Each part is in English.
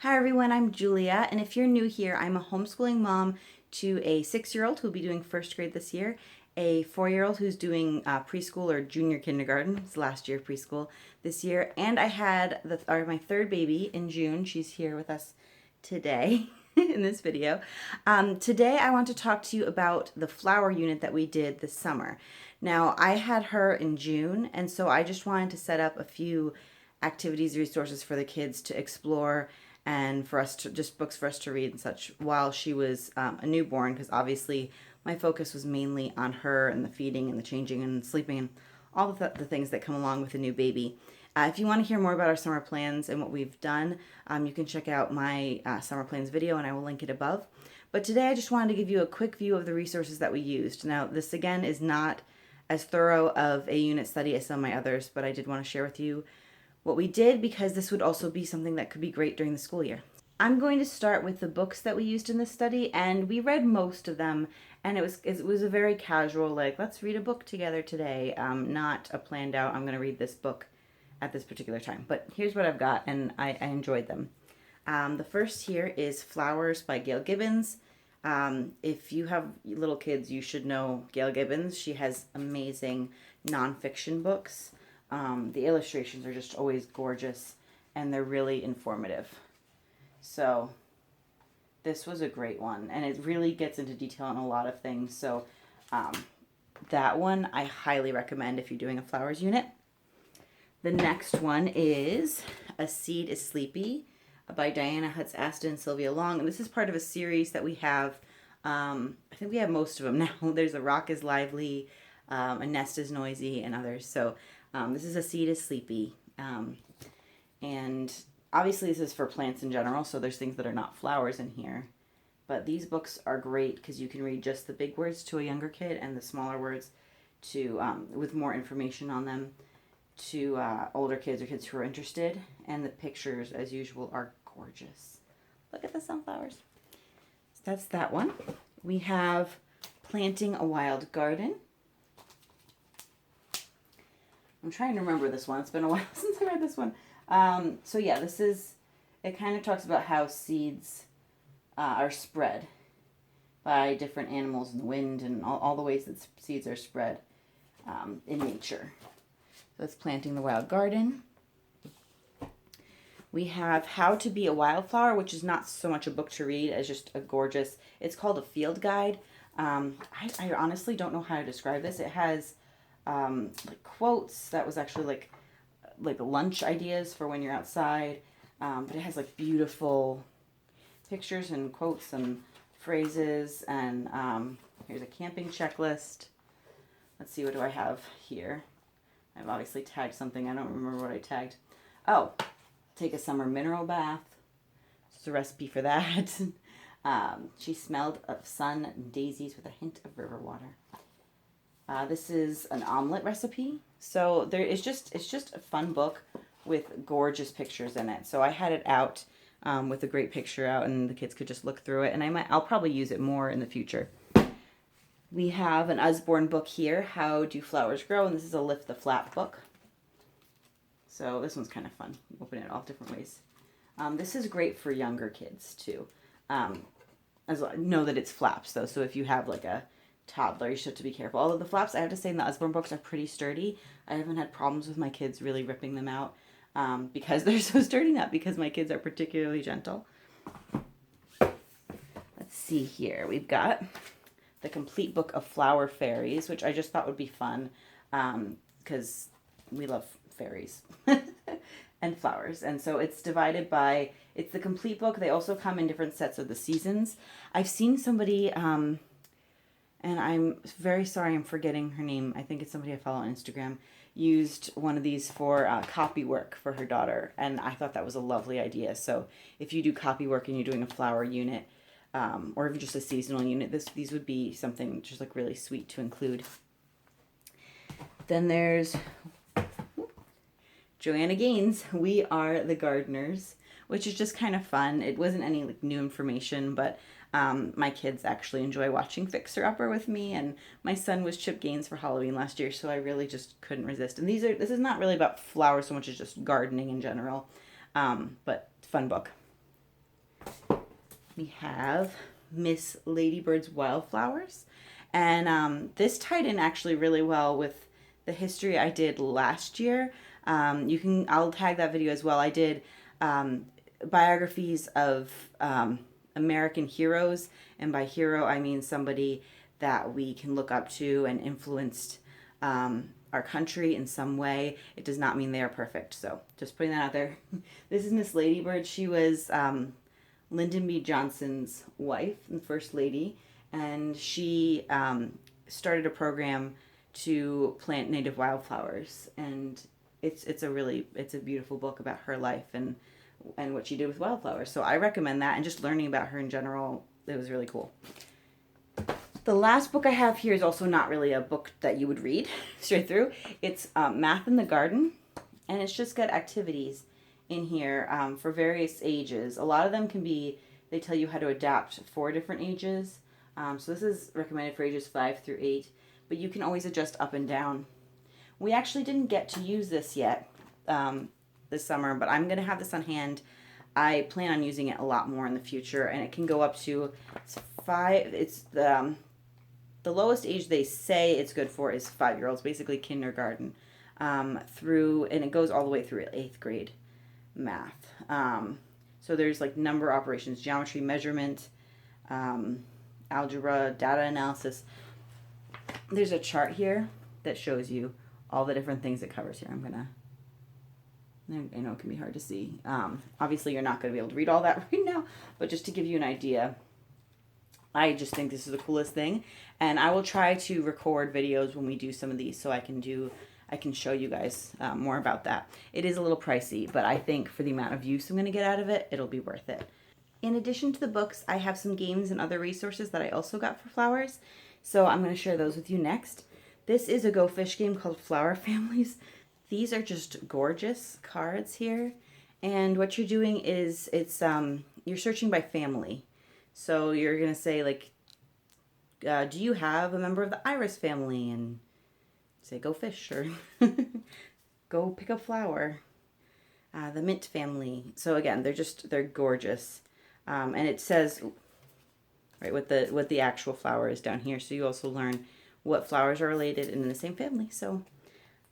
Hi everyone, I'm Julia, and if you're new here, I'm a homeschooling mom to a 6-year-old who'll be doing first grade this year, a 4-year-old who's doing preschool or junior kindergarten, it's last year of preschool this year, and I had my third baby in June. She's here with us today in this video. Today I want to talk to you about the flower unit that we did this summer. Now, I had her in June, and so I just wanted to set up a few activities, resources for the kids to explore and for us to just books for us to read and such while she was a newborn, because obviously my focus was mainly on her and the feeding and the changing and sleeping and all the things that come along with a new baby. If you want to hear more about our summer plans and what we've done, you can check out my summer plans video, and I will link it above. But today I just wanted to give you a quick view of the resources that we used. Now, this again is not as thorough of a unit study as some of my others, but I did want to share with you what we did, because this would also be something that could be great during the school year. I'm going to start with the books that we used in this study, and we read most of them, and it was a very casual, like, let's read a book together today, not a planned out, I'm going to read this book at this particular time. But here's what I've got, and I enjoyed them. The first here is Flowers by Gail Gibbons. If you have little kids, you should know Gail Gibbons. She has amazing nonfiction books. The illustrations are just always gorgeous, and they're really informative. So this was a great one, and it really gets into detail on a lot of things. So that one I highly recommend if you're doing a flowers unit. The next one is A Seed is Sleepy by Diana Hutz-Aston and Sylvia Long, and this is part of a series that we have. I think we have most of them now. There's A Rock is Lively, A Nest is Noisy, and others. So this is A Seed is Sleepy. And obviously this is for plants in general, so there's things that are not flowers in here. But these books are great because you can read just the big words to a younger kid and the smaller words to with more information on them to older kids or kids who are interested. And the pictures, as usual, are gorgeous. Look at the sunflowers. So that's that one. We have Planting a Wild Garden. I'm trying to remember this one. It's been a while since I read this one. So yeah, it kind of talks about how seeds are spread by different animals in the wind and all the ways that seeds are spread in nature. So that's Planting the Wild Garden. We have How to Be a Wildflower, which is not so much a book to read as just a gorgeous, it's called a field guide. I honestly don't know how to describe this. It has like quotes that was actually like lunch ideas for when you're outside, but it has like beautiful pictures and quotes and phrases, and here's a camping checklist. Let's see, what do I have here? I've obviously tagged something. I don't remember what I tagged. Oh, take a summer mineral bath. Just a recipe for that. She smelled of sun and daisies with a hint of river water. This is an omelet recipe. So it's just a fun book with gorgeous pictures in it. So I had it out with a great picture out, and the kids could just look through it. And I'll probably use it more in the future. We have an Usborne book here, How Do Flowers Grow? And this is a Lift the Flap book. So this one's kind of fun. Open it all different ways. This is great for younger kids too. Know that it's flaps though. So if you have like a toddler, you should have to be careful. Although the flaps, I have to say, in the Usborne books are pretty sturdy. I haven't had problems with my kids really ripping them out because they're so sturdy, not because my kids are particularly gentle. Let's see here. We've got The Complete Book of Flower Fairies, which I just thought would be fun because we love fairies and flowers. And so it's divided by, it's the complete book. They also come in different sets of the seasons. I've seen somebody, and I'm very sorry I'm forgetting her name. I think it's somebody I follow on Instagram, used one of these for copy work for her daughter. And I thought that was a lovely idea. So if you do copy work and you're doing a flower unit, or even just a seasonal unit, these would be something just like really sweet to include. Then there's Joanna Gaines' We Are the Gardeners, which is just kind of fun. It wasn't any like new information, but my kids actually enjoy watching Fixer Upper with me, and my son was Chip Gaines for Halloween last year, so I really just couldn't resist. And this is not really about flowers so much as just gardening in general, but fun book. we have Miss Ladybird's Wildflowers. And this tied in actually really well with the history I did last year. I'll tag that video as well. I did biographies of American heroes, and by hero I mean somebody that we can look up to and influenced our country in some way. It does not mean they are perfect, so just putting that out there. This is Miss Ladybird. She was Lyndon B. Johnson's wife and first lady, and she started a program to plant native wildflowers, and it's a beautiful book about her life and what she did with wildflowers. So I recommend that, and just learning about her in general, it was really cool. The last book I have here is also not really a book that you would read straight through. It's Math in the Garden, and it's just got activities in here for various ages. A lot of them they tell you how to adapt for different ages. So this is recommended for ages 5 through 8, but you can always adjust up and down. We actually didn't get to use this yet this summer, but I'm going to have this on hand. I plan on using it a lot more in the future, and it can go up to 5. It's the lowest age they say it's good for is 5-year-olds, basically kindergarten, and it goes all the way through 8th grade math. So there's like number operations, geometry, measurement, algebra, data analysis. There's a chart here that shows you all the different things it covers here. I know it can be hard to see. Obviously, you're not going to be able to read all that right now, but just to give you an idea, I just think this is the coolest thing, and I will try to record videos when we do some of these so I can show you guys more about that. It is a little pricey, but I think for the amount of use I'm going to get out of it, it'll be worth it. In addition to the books, I have some games and other resources that I also got for flowers, so I'm going to share those with you next. This is a Go Fish game called Flower Families. These are just gorgeous cards here, and what you're doing is you're searching by family. So you're going to say, like, do you have a member of the iris family? And say, go fish, or go pick a flower. The mint family. So again, they're gorgeous. And it says, right, what the actual flower is down here. So you also learn what flowers are related and in the same family. So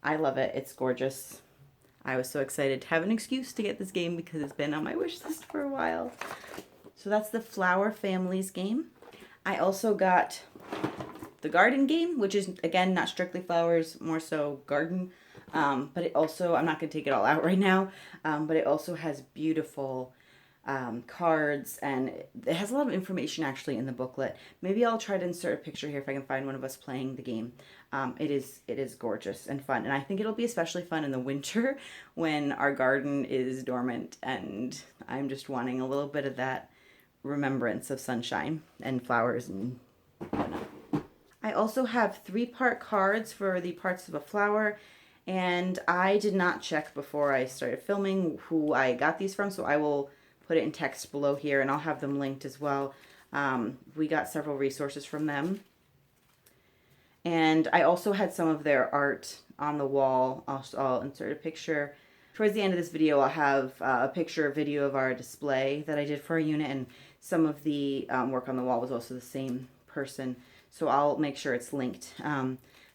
I love it. It's gorgeous. I was so excited to have an excuse to get this game because it's been on my wish list for a while. So that's the Flower Families game. I also got the garden game, which is, again, not strictly flowers, more so garden. But it also, I'm not going to take it all out right now, but it also has beautiful cards, and it has a lot of information actually in the booklet. Maybe I'll try to insert a picture here if I can find one of us playing the game. It is gorgeous and fun, and I think it'll be especially fun in the winter when our garden is dormant and I'm just wanting a little bit of that remembrance of sunshine and flowers and whatnot. I also have 3-part cards for the parts of a flower, and I did not check before I started filming who I got these from, so I will put it in text below here, and I'll have them linked as well. We got several resources from them. And I also had some of their art on the wall. I'll insert a picture. Towards the end of this video, I'll have a picture, video of our display that I did for our unit, and some of the work on the wall was also the same person. So I'll make sure it's linked.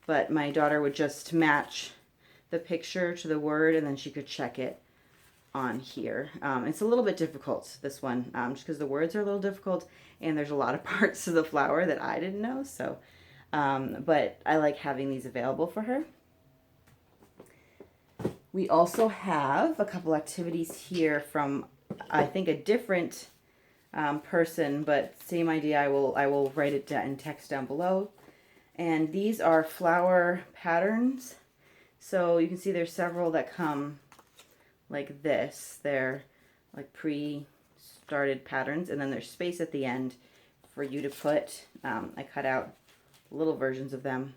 But my daughter would just match the picture to the word, and then she could check it on here. It's a little bit difficult, this one, just because the words are a little difficult, and there's a lot of parts of the flower that I didn't know. So, but I like having these available for her. We also have a couple activities here from, I think, a different person, but same idea. I will write it in text down below. And these are flower patterns. So you can see there's several that come like this. They're like pre-started patterns, and then there's space at the end for you to put. I cut out little versions of them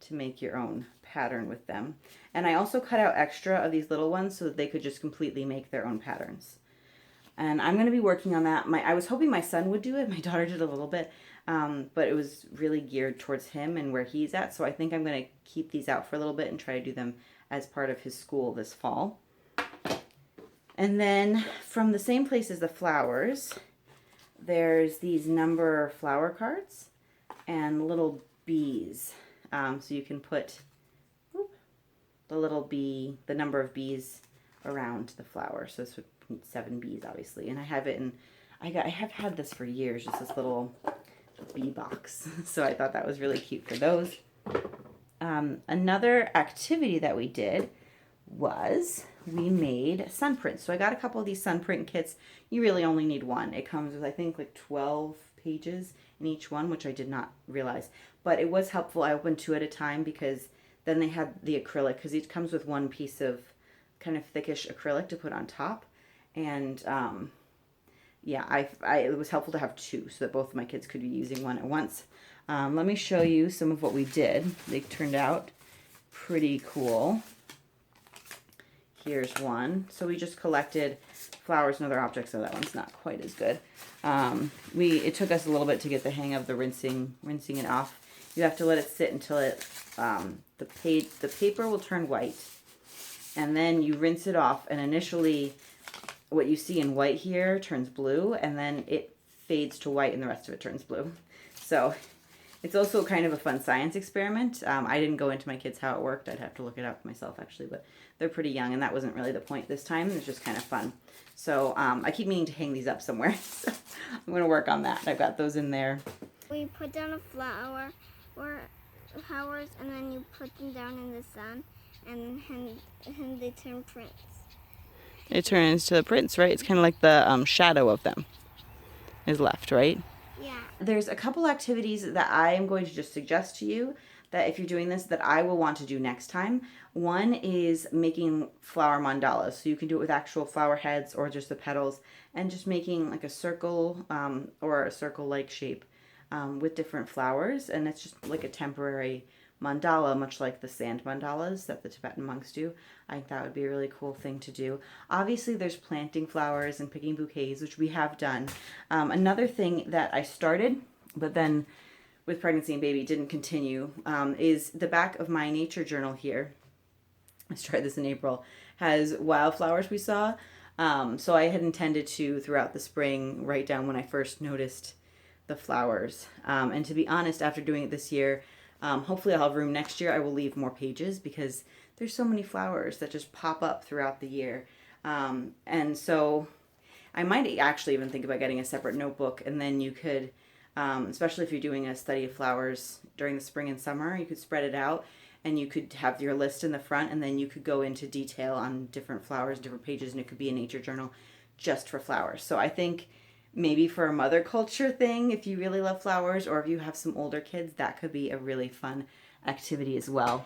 to make your own pattern with them. And I also cut out extra of these little ones so that they could just completely make their own patterns. And I'm going to be working on that. I was hoping my son would do it. My daughter did a little bit, but it was really geared towards him and where he's at. So I think I'm going to keep these out for a little bit and try to do them as part of his school this fall. And then from the same place as the flowers, there's these number flower cards and little bees. So you can put the little bee, the number of bees around the flower. So this would be 7 bees, obviously. And I have it in, I have had this for years, just this little bee box. So I thought that was really cute for those. Another activity that we did was we made sun prints. So I got a couple of these sun print kits. You really only need one. It comes with, I think, like 12 pages in each one, which I did not realize. But it was helpful. I opened 2 at a time because then they had the acrylic, because each comes with one piece of kind of thickish acrylic to put on top. And yeah, it was helpful to have 2 so that both of my kids could be using one at once. Let me show you some of what we did. They turned out pretty cool. Here's one. So we just collected flowers and other objects, so that one's not quite as good. It took us a little bit to get the hang of the rinsing it off. You have to let it sit until the paper will turn white, and then you rinse it off, and initially what you see in white here turns blue, and then it fades to white and the rest of it turns blue. So it's also kind of a fun science experiment. I didn't go into my kids how it worked. I'd have to look it up myself, actually, but they're pretty young, and that wasn't really the point this time. It was just kind of fun. So I keep meaning to hang these up somewhere, so I'm going to work on that. I've got those in there. We put down a flower or flowers, and then you put them down in the sun, and they turn prints. It turns to the prints, right? It's kind of like the shadow of them is left, right? Yeah. There's a couple activities that I am going to just suggest to you that if you're doing this, that I will want to do next time. One is making flower mandalas. So you can do it with actual flower heads or just the petals, and just making like a circle or a circle-like shape with different flowers. And it's just like a temporary mandala, much like the sand mandalas that the Tibetan monks do. I think that would be a really cool thing to do. Obviously, there's planting flowers and picking bouquets, which we have done. Another thing that I started, but then with pregnancy and baby didn't continue, is the back of my nature journal here. I started this in April, has wildflowers we saw. So I had intended to, throughout the spring, write down when I first noticed the flowers. And to be honest, after doing it this year, hopefully I'll have room next year. I will leave more pages because there's so many flowers that just pop up throughout the year. And so I might actually even think about getting a separate notebook, and then you could, especially if you're doing a study of flowers during the spring and summer, you could spread it out, and you could have your list in the front, and then you could go into detail on different flowers, different pages, and it could be a nature journal just for flowers. So I think maybe for a mother culture thing, if you really love flowers, or if you have some older kids, that could be a really fun activity as well.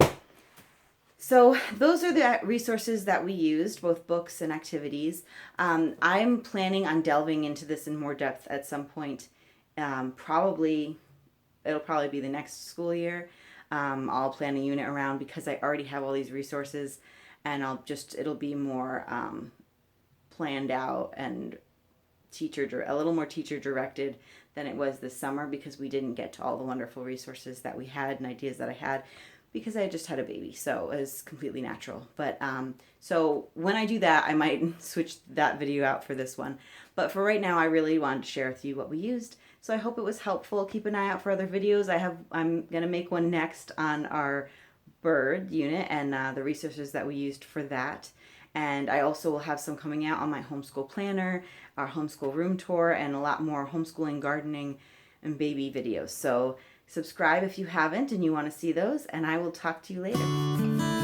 So those are the resources that we used, both books and activities. I'm planning on delving into this in more depth at some point. It'll probably be the next school year. I'll plan a unit around, because I already have all these resources, and it'll be more planned out and a little more teacher directed than it was this summer, because we didn't get to all the wonderful resources that we had and ideas that I had, because I just had a baby, so it was completely natural. But so when I do that, I might switch that video out for this one. But for right now, I really wanted to share with you what we used. So I hope it was helpful. Keep an eye out for other videos. I'm gonna make one next on our bird unit and the resources that we used for that. And I also will have some coming out on my homeschool planner, our homeschool room tour, and a lot more homeschooling, gardening, and baby videos. So subscribe if you haven't and you want to see those, and I will talk to you later.